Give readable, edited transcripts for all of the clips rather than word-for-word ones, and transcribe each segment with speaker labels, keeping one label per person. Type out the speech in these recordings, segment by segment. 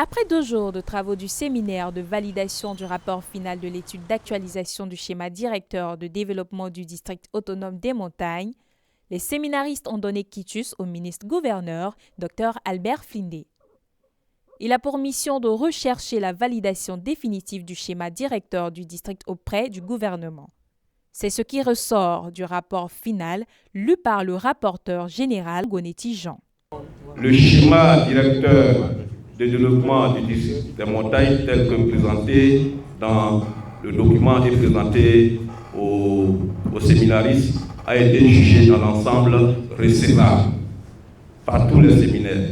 Speaker 1: Après 2 jours de travaux du séminaire de validation du rapport final de l'étude d'actualisation du schéma directeur de développement du district autonome des montagnes, les séminaristes ont donné quitus au ministre-gouverneur, Dr Albert Flindé. Il a pour mission de rechercher la validation définitive du schéma directeur du district auprès du gouvernement. C'est ce qui ressort du rapport final lu par le rapporteur général Gonetti Jean.
Speaker 2: Le schéma directeur de développement du district des montagnes tel que présenté dans le document et présenté aux séminaristes a été jugé dans l'ensemble recevable par tous les séminaires.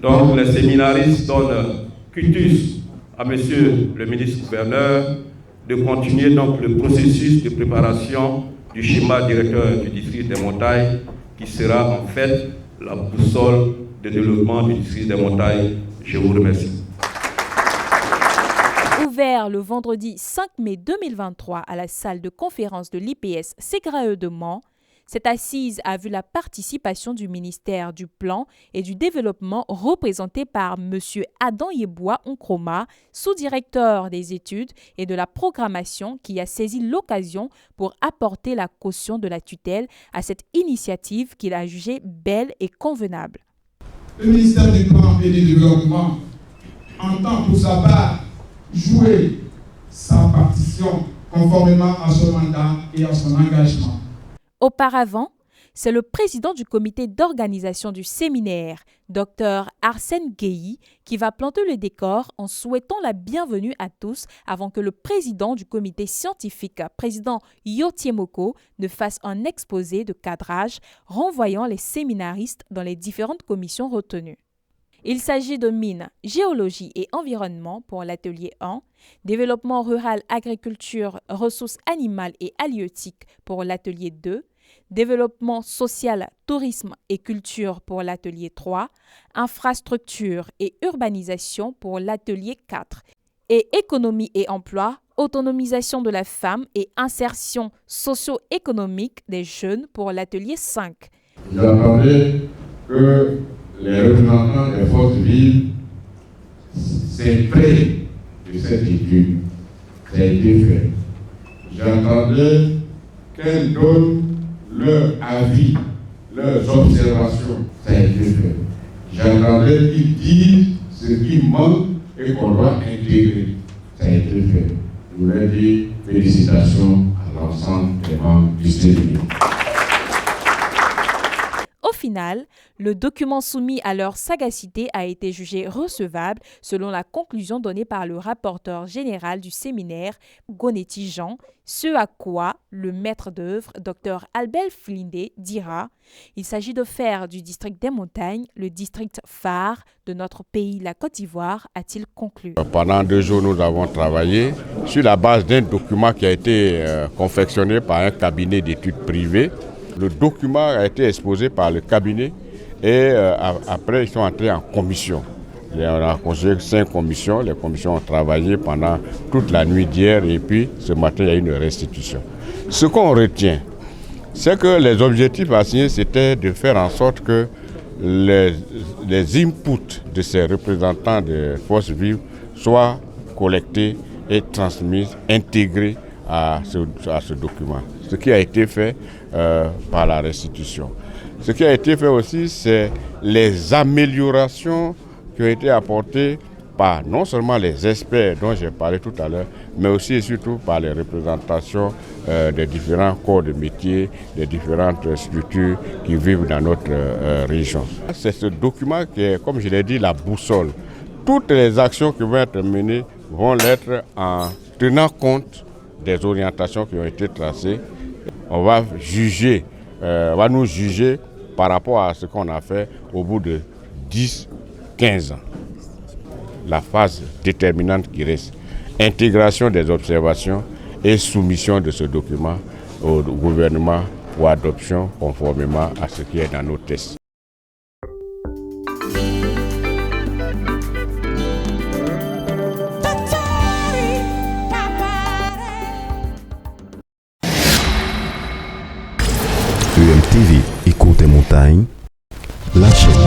Speaker 2: Donc les séminaristes donnent quitus à monsieur le ministre-gouverneur de continuer donc le processus de préparation du schéma directeur du district des montagnes qui sera en fait la boussole de développement du district des montagnes. Je vous remercie.
Speaker 1: Ouvert le vendredi 5 mai 2023 à la salle de conférence de l'IPS Ségraeux de Mans, cette assise a vu la participation du ministère du Plan et du Développement représenté par M. Adam Yeboah Nkrumah, sous-directeur des études et de la programmation qui a saisi l'occasion pour apporter la caution de la tutelle à cette initiative qu'il a jugée belle et convenable.
Speaker 3: Le ministère du Plan et du Développement entend pour sa part jouer sa partition conformément à son mandat et à son engagement.
Speaker 1: Auparavant, c'est le président du comité d'organisation du séminaire, Dr Arsène Gueye, qui va planter le décor en souhaitant la bienvenue à tous avant que le président du comité scientifique, président Yotiemoko, ne fasse un exposé de cadrage renvoyant les séminaristes dans les différentes commissions retenues. Il s'agit de mines, géologie et environnement pour l'atelier 1, développement rural, agriculture, ressources animales et halieutiques pour l'atelier 2, développement social, tourisme et culture pour l'atelier 3, infrastructure et urbanisation pour l'atelier 4, et économie et emploi, autonomisation de la femme et insertion socio-économique des jeunes pour l'atelier 5.
Speaker 4: J'entendais que les représentants des forces vives s'imprègnent de cette étude. Ça a été fait. J'entendais qu'elles donnent leur avis, leurs observations. Ça a été fait. J'entendais qu'ils disent ce qui manque et qu'on doit intégrer. Ça a été fait. Je voulais dire félicitations à l'ensemble des membres du CNI.
Speaker 1: Au final, le document soumis à leur sagacité a été jugé recevable selon la conclusion donnée par le rapporteur général du séminaire, Gonetti Jean, ce à quoi le maître d'œuvre, Dr Albert Flindé, dira « Il s'agit de faire du district des montagnes le district phare de notre pays, la Côte d'Ivoire », a-t-il conclu.
Speaker 5: Pendant 2 jours, nous avons travaillé sur la base d'un document qui a été confectionné par un cabinet d'études privées. Le document a été exposé par le cabinet et après ils sont entrés en commission. On a constitué 5 commissions. Les commissions ont travaillé pendant toute la nuit d'hier et puis ce matin il y a eu une restitution. Ce qu'on retient, c'est que les objectifs assignés c'était de faire en sorte que les inputs de ces représentants des forces vives soient collectés et transmis, intégrés à ce document. Ce qui a été fait par la restitution. Ce qui a été fait aussi, c'est les améliorations qui ont été apportées par non seulement les experts dont j'ai parlé tout à l'heure, mais aussi et surtout par les représentations des différents corps de métier, des différentes structures qui vivent dans notre région. C'est ce document qui est, comme je l'ai dit, la boussole. Toutes les actions qui vont être menées vont l'être en tenant compte des orientations qui ont été tracées. On va nous juger par rapport à ce qu'on a fait au bout de 10-15 ans. La phase déterminante qui reste, intégration des observations et soumission de ce document au gouvernement pour adoption conformément à ce qui est dans nos tests.
Speaker 6: UMTV, écoute tes montagnes, la chaîne.